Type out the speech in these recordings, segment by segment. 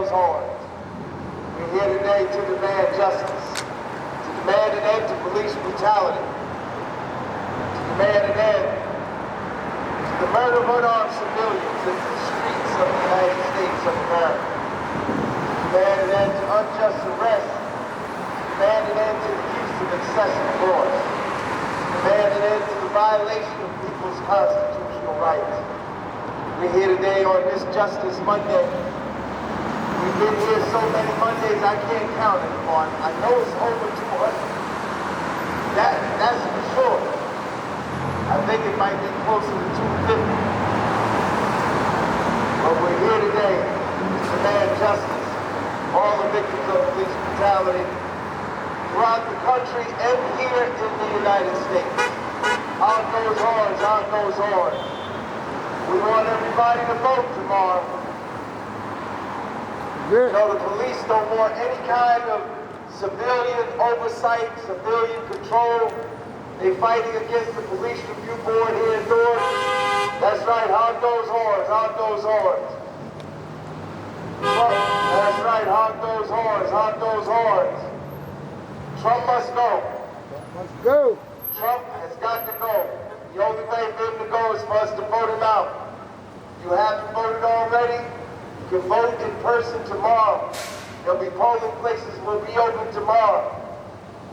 those horns. We're here today to demand justice, to demand an end to police brutality, to demand an end to the murder of unarmed civilians in the streets of the United States of America, to demand an end to unjust arrest, to demand an end to the use of excessive force, to demand an end to the violation of people's constitutional rights. We're here today on this Justice Monday. We've been here so many Mondays I can't count anymore. I know it's over 200. That's for sure. I think it might be closer to 250. But we're here today to demand justice for all the victims of police brutality throughout the country and here in the United States. On those horns, on those horns. We want everybody to vote tomorrow. You know, the police don't want any kind of civilian oversight, civilian control. They're fighting against the police review board here in Newark. That's right, honk those horns, honk those horns. Trump, that's right, honk those horns, honk those horns. Trump must go. Let's go. Trump has got to go. The only way for him to go is for us to vote him out. If you haven't voted already, you can vote in person tomorrow. There'll be polling places will be open tomorrow.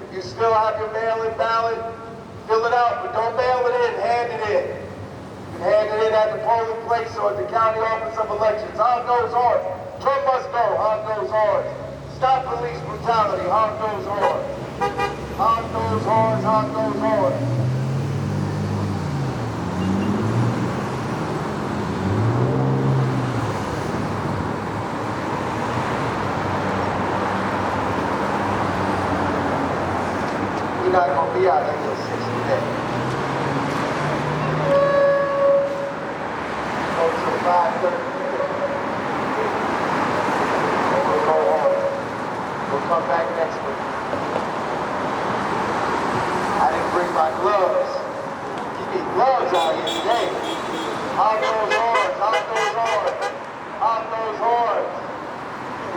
If you still have your mail-in ballot, fill it out, but don't mail it in, hand it in. You can hand it in at the polling place or at the county office of elections. On those horns. Trump must go. On those horns. Stop police brutality. On those horns. On those horns. On those horns. We're not going to be out here till 6 today. Go till 5:30. We'll go home. We'll come back next week. I didn't bring my gloves. You need gloves out here today. On those horns, on those horns, on those horns.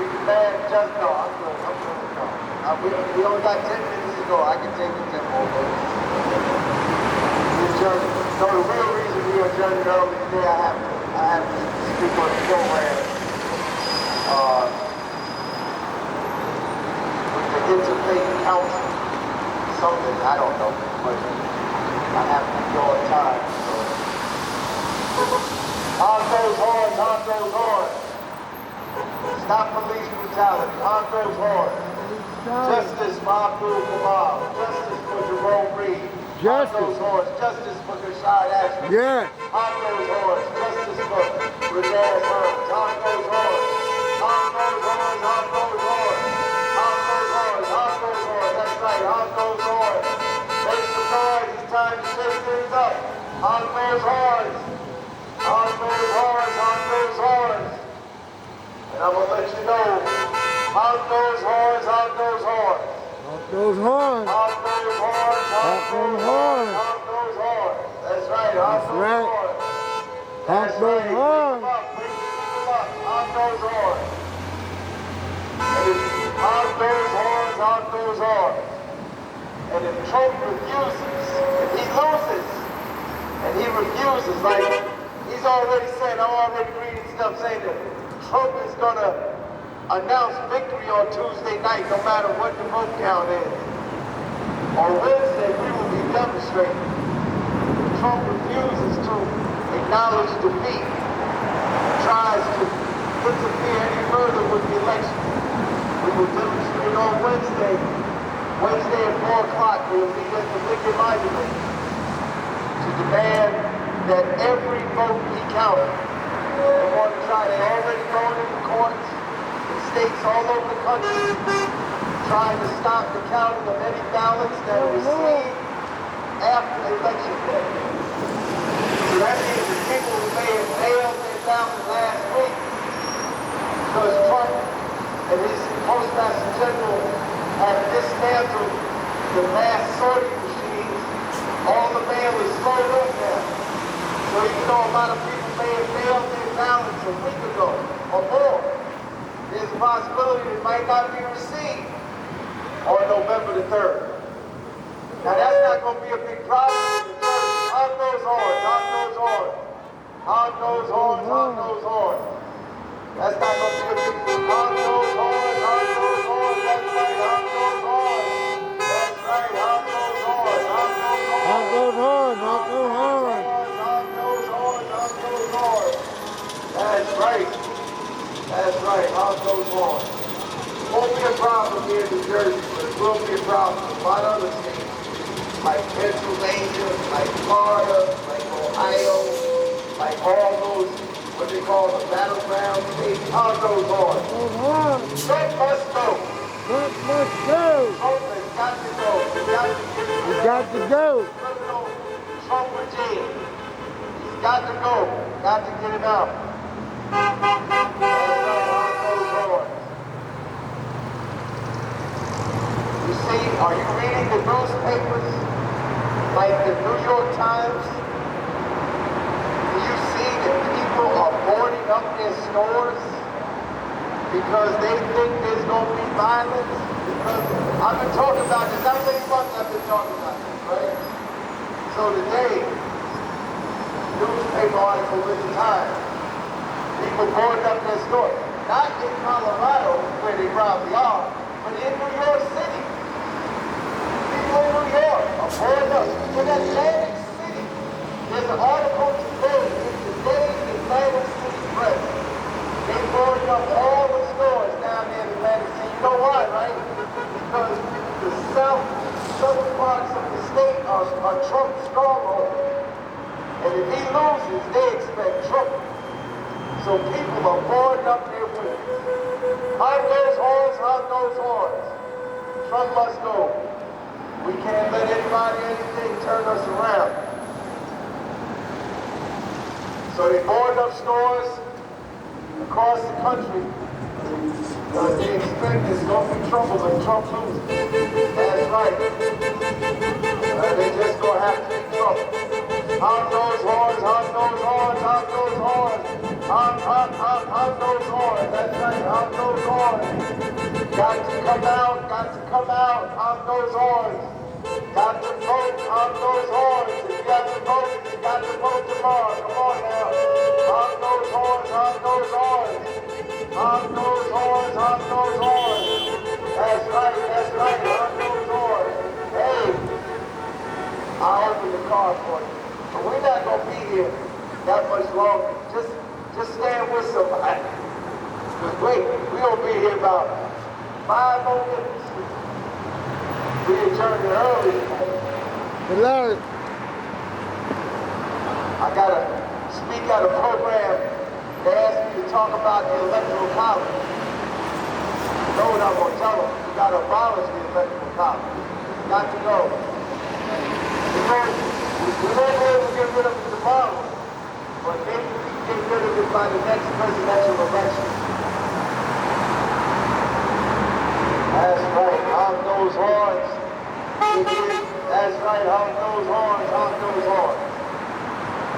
We demand just no, I'm good. We only got 10 minutes to go. I can take the 10 more minutes. We adjourned. No, the real reason we adjourned early today, I have to speak on the program with the Interfaith Council. Something, I don't know, but I have to go on time. So. On those horns, on those horns. Stop police brutality. On those horns. Justice for Abdul Kamal. Justice for Jerome Reed. Justice. On those horns. Justice for Rashad Ashby. Yeah. On those horns. Justice for Renee Burns. On those horns. On those horns. On those horns. On those horns. On those horns. That's right. On those horns. Make some noise. It's time to shake things up. On those horns. On those horns. On those horns. And I'm going to let you know. On those horns, on those horns. On those horns. On those horns, on those horns. On those horns. That's right, on those horns. On those horns. Bring people up, on those horns. And if, on those horns, on those horns. And if Trump refuses, if he loses, and he refuses, like he's already said, I'm already reading stuff saying that Trump is going to announce victory on Tuesday night, no matter what the vote count is. On Wednesday, we will be demonstrating. If Trump refuses to acknowledge defeat, tries to interfere any further with the election, we will demonstrate on Wednesday. Wednesday at 4 o'clock, we will be at the Lincoln Monument to demand that every vote be counted. They want to try, they're already going into courts. States all over the country trying to stop the counting of any ballots that are received after election day. So that means the people who may have mailed their ballot last week because Trump and his Postmaster General have dismantled the mass sorting machines. All the mail is slowed up now. So even though a lot of people may have mailed their ballots a week ago or more, there's a possibility it might not be received on November the 3rd. Now that's not going to be a big problem in the church. Hog those horns, hog those horns. Hog those horns, hog those horns. That's not going to be a big deal. Hog those horns, hog those horns. That's right, hog those horns. That's right, hog those horns, hog those horns. Hog those horns, hog those horns. Hog those horns, hog those horns. That's right. That's right, hog those horns. Won't be a problem here in New Jersey, but it will be a problem in a lot of other states. Like Pennsylvania, like Florida, like Ohio, like all those, what they call the battleground states, hog those horns. Those horns. Trump must go. Trump must go. Trump has got to go. He's got to go. Criminal Trump regime. He's got to go. Got to get him out. That's right, hog those horns. You see, are you reading the newspapers? Like the New York Times? Do you see that people are boarding up their stores because they think there's going to be violence? Because I've been talking about this, how many months I've been talking about this, right? So today, newspaper article in the Times, people boarding up their stores. Not in Colorado, where they probably are, but in New York City. People in New York are boarding up. In Atlantic City, there's an article today in today's Atlantic City press. They boarded up all the stores down there in Atlantic City. You know why, right? Because the southern parts of the state are Trump's stronghold. And if he loses, they expect trouble. So people are boarding up their windows. Hog those horns, hog those horns. Trump must go. We can't let anybody, anything turn us around. So they board up stores across the country. They expect there's going to be trouble when Trump loses. That's right. They just going to have to be trouble. Hog those horns, hog those horns, hog those horns. Hog those horns. That's right, hog those horns. Got to come out, hog those horns. Got to vote, hog those horns. If you got to vote, you got to vote tomorrow. Come on now. Hog those horns, hog those horns. Hog those horns, hog those horns. That's right, hog those horns. Hey, I'll open the car for you. But we're not going to be here that much longer. Just stand with somebody. Because wait, we're going to be here about 5 more minutes. We adjourned it early today. Good luck. I got to speak at a program. They asked me to talk about the electoral college. You know what I'm going to tell them? You got to abolish the electoral college. Got to go. We won't be able to get rid of it tomorrow, but maybe we can get rid of it by the next presidential election. That's right, hog those horns. That's right, hog those horns, hog those horns.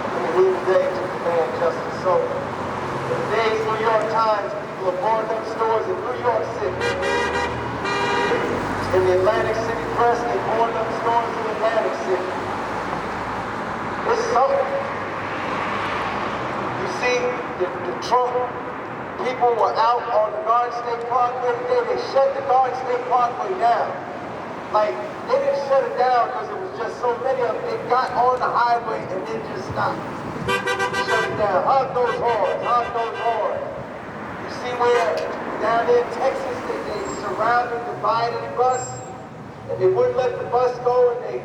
And he was there to command justice. So, in today's New York Times, people are boarding up stores in New York City. In the Atlantic City press, they boarded up stores in Atlantic City. It's something. You see, the Trump people were out on the Garden State Parkway today. They shut the Garden State Parkway down. Like, they didn't shut it down because it was just so many of them. They got on the highway and then just stopped. Shut it down. Hog those horns. Hog those horns. You see where down there in Texas they surrounded, divided the bus, and they wouldn't let the bus go, and they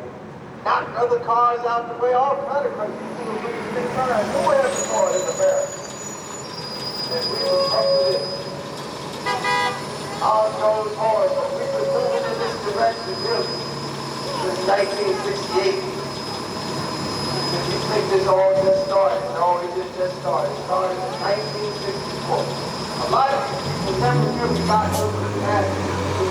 knocked other cars out the way, all kind of crazy. People were looking big cars. Who ever saw it in America? And we were up to this. Hog those horns. But we've been moving in this direction really since 1968. If you think this all just started, no, it didn't just start. It started in 1964. A lot of people never really got over the past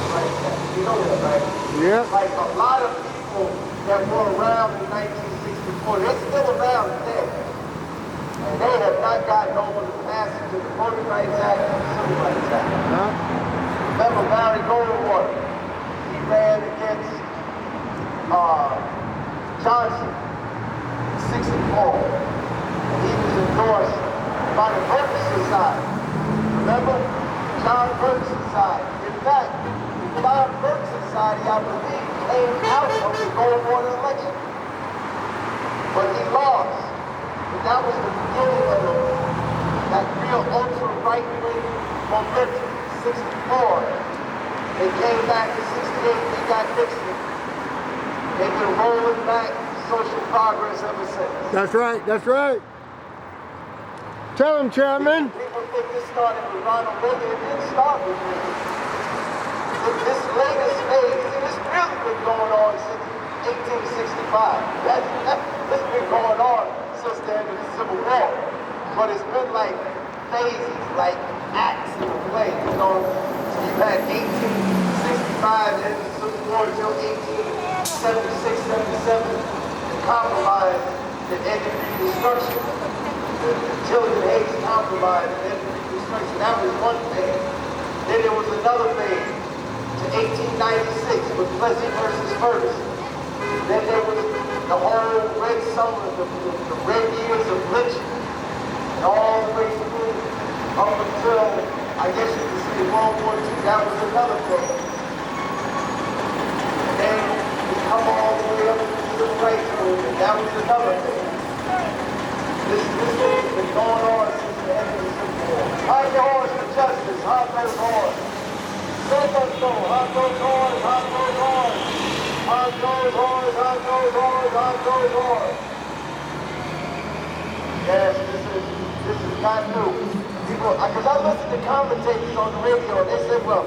like that. You know that, right? Yep. Like a lot of people that were around in 1964, they're still around today. And they have not gotten over the passage of the Voting Rights Act and the Civil Rights Act. Huh? Remember Barry Goldwater? He ran against Johnson in 64. And he was endorsed by the Burke Society. Remember? John Burke Society. In fact, the John Burke Society, I believe, came out of the Goldwater election. But he lost. And that was the beginning of that real ultra-right-wing momentum. 64. They came back in 68, they got Nixon. They've been rolling back social progress ever since. That's right, that's right. Tell him, Chairman. People think this started with Ronald Reagan. It didn't start with Reagan. This latest phase, this really been going on since 1865. It's been going on since the end of the Civil War. But it's been like phases, like acts in a play. You know, so you had 1865 and the Civil War until 1876, 77. The compromise that ended Reconstruction. The Tilden Hayes Compromise and ended Reconstruction. That was one thing. Then there was another phase to 1896 with Plessy versus Ferguson. Then there was the whole Red Summer, the Red Years of lynching, and all the way through up until, I guess you could say, World War II. That was another thing. And then we come all the way up to the Civil Rights Movement. That was another thing. This thing has been going on since the end of the Civil War. Hard your horse for justice. Hard those horse. Let us go. Hard those horse. Hard those horse. Hard those horse. Hard those horse. Hard those horse. Yes, this is not new. People, because I listen to commentators on the radio, and they say, well,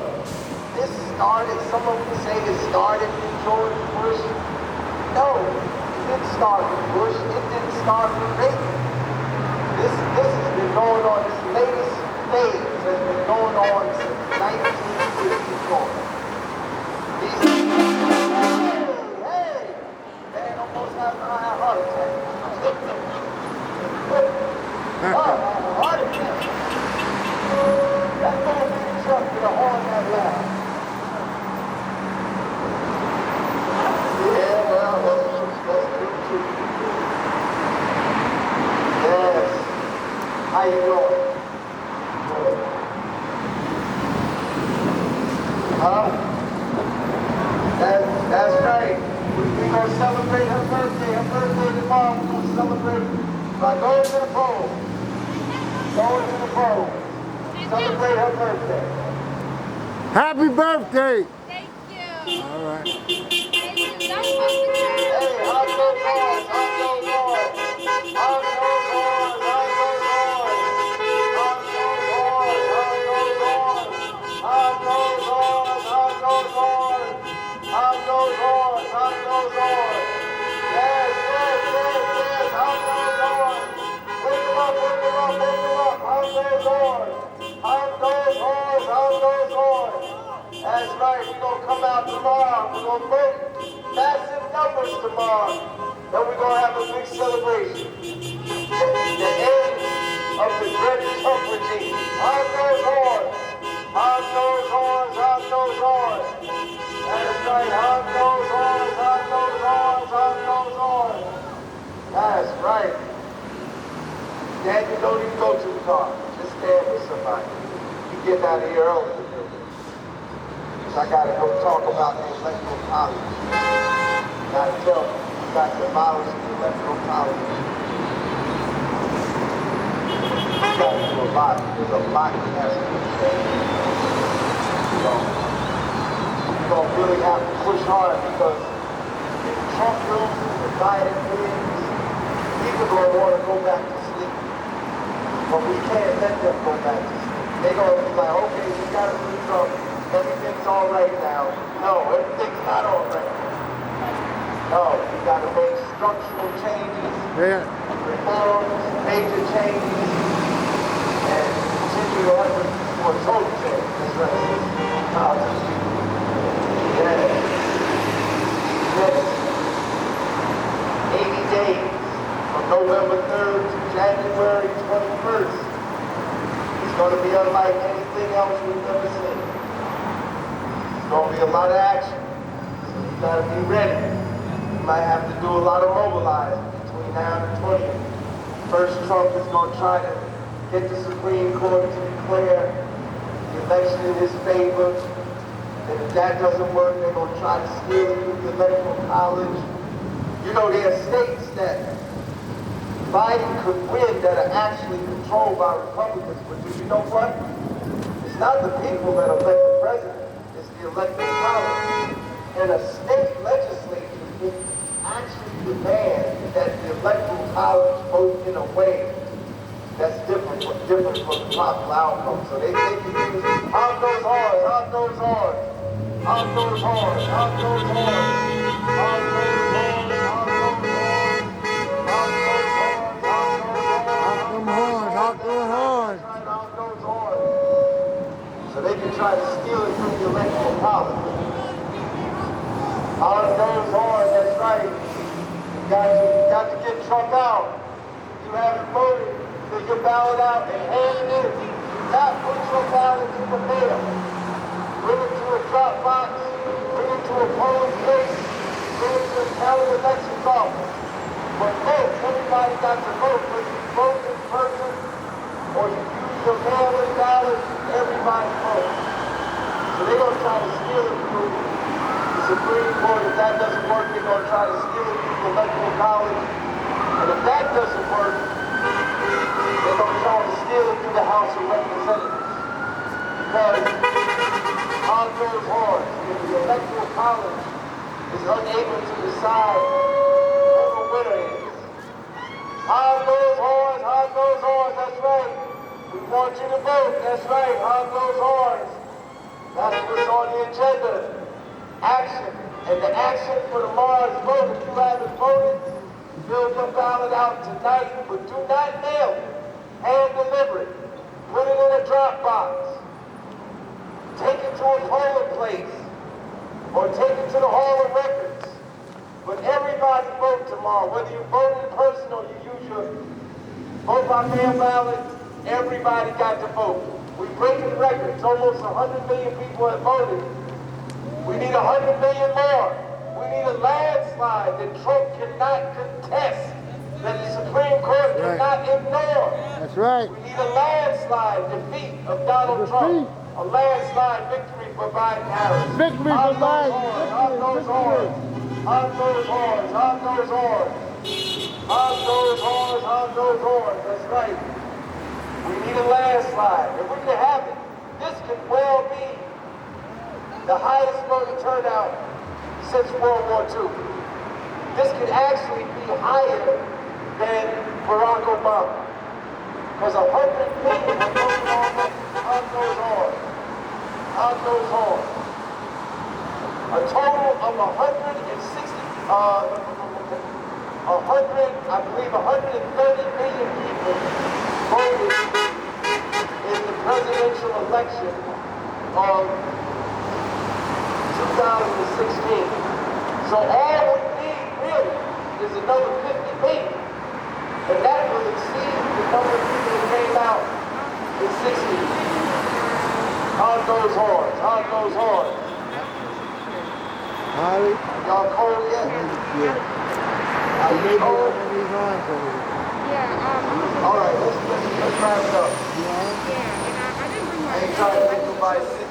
this started, some of them say it started with George Bush. No, it didn't start with Bush. It didn't start with Reagan. This has been going on, this latest phase has been going on since 1964. Hey, man, almost had a heart attack. Heart attack. That little bitty truck with a horn that loud. Yeah, well, that's good too. Yes. How you doing? Good. Huh? That's right. We're going to celebrate her birthday. Her birthday tomorrow. We're going to celebrate by going to the polls. Going to the polls. Celebrate her birthday. Happy birthday. Thank you. All right. Thank you. That's something. Hey, how's those horns? How's those horns? How's those horns? How's those horns? How's those horns? How's those horns? How's those horns? How's those horns? How's those horns? Yes, yes, yes, yes. How's those horns? Wake them up, wake them up, wake them up. How's those horns? How's those horns? How's those horns? That's right, we're going to come out tomorrow. We're going to vote massive numbers tomorrow. Then we're going to have a big celebration. The end of the dreaded Trump regime. How's those horns? How's those horns? How's those horns? That's right, how's those horns? How's those horns? How's those horns? That's right. Dad, you don't even go to the car. Just stand with somebody. You get out of here early. I gotta go talk about the electoral college. Gotta tell them about the violence of the electoral college. We gotta do a lot. There's a lot that has to be said. So, we're gonna really have to push hard because if Trump loses and Biden wins, people gonna want to go back to sleep. But we can't let them go back to sleep. They're gonna be like, okay, we gotta do Trump. Everything's all right now. No, everything's not all right. No, we got to make structural changes, reforms, major changes, and continue efforts for total change. That's right. Yes. Yes. 80 days from November 3rd to January be unlike anything else we've ever seen. There's going to be a lot of action. So you got to be ready. You might have to do a lot of mobilizing between now and the 20th. First, Trump is going to try to get the Supreme Court to declare the election in his favor. And if that doesn't work, they're going to try to steal it through the Electoral College. You know, there are states that Biden could win that are actually controlled by Republicans. But you know what? It's not the people that elect the president. It's the Electoral College. And a state legislature can actually demand that the Electoral College vote in a way that's different from the popular outcome. So they can use Hamm goes hard, Hamm goes hard, Hamm goes hard, Hamm goes hard, Hamm goes hard, Hamm goes hard, Hamm goes hard, Knock them hard. Hamm goes hard. So they can try to steal it from the Electoral College. Hamm goes hard, that's right. You got to get Trump out. You haven't voted. Get your ballot out and hand it in. Not put your ballot in the mail. Bring it to a drop box. Bring it to a polling place. Bring it to a county elections office. But vote. Everybody got to vote. Whether you vote in person or you use your mail-in ballot, everybody votes. So they're going to try to steal it through the Supreme Court. If that doesn't work, they're going to try to steal it through the Electoral College. And if that doesn't work, they're going to try to steal it through the House of Representatives. Because Hamm goes hard. If the Electoral College is unable to decide who the winner is. Hamm goes hard, Hamm goes hard, that's right. We want you to vote, that's right, Hamm goes hard. That's what's on the agenda. Action. And the action for tomorrow's vote, if you haven't voted, fill your ballot out tonight, but do not mail it. Hand deliver it. Put it in a drop box. Take it to a polling place. Or take it to the Hall of Records. But everybody vote tomorrow. Whether you vote in person or you use your vote by mail ballot, everybody got to vote. We're breaking records. Almost 100 million people have voted. We need 100 million more. We need a landslide that Trump cannot contest, that the Supreme Court cannot ignore. That's right. We need a landslide defeat of Donald Trump. A landslide victory for Biden Harris. Victory for Biden. Hamm goes hard. Hamm goes hard. Hamm goes hard. Hamm goes hard. Hamm goes hard. That's right. We need a landslide. If we can have it, this could well be the highest voter turnout since World War II. This could actually be higher than Barack Obama. Because 100 million are voting on Hamm goes hard. Hamm goes hard. A total of 130 million people voted in the presidential election of 2016. So all we need really is another 50 million. And that will exceed the number of people that came out in 60. Hamm goes hard. Hamm goes hard. Holly? Y'all cold yet? Yeah. Are you cold? Yeah, All right, let's wrap it up. yeah, and I didn't bring my I ain't trying to make nobody sick.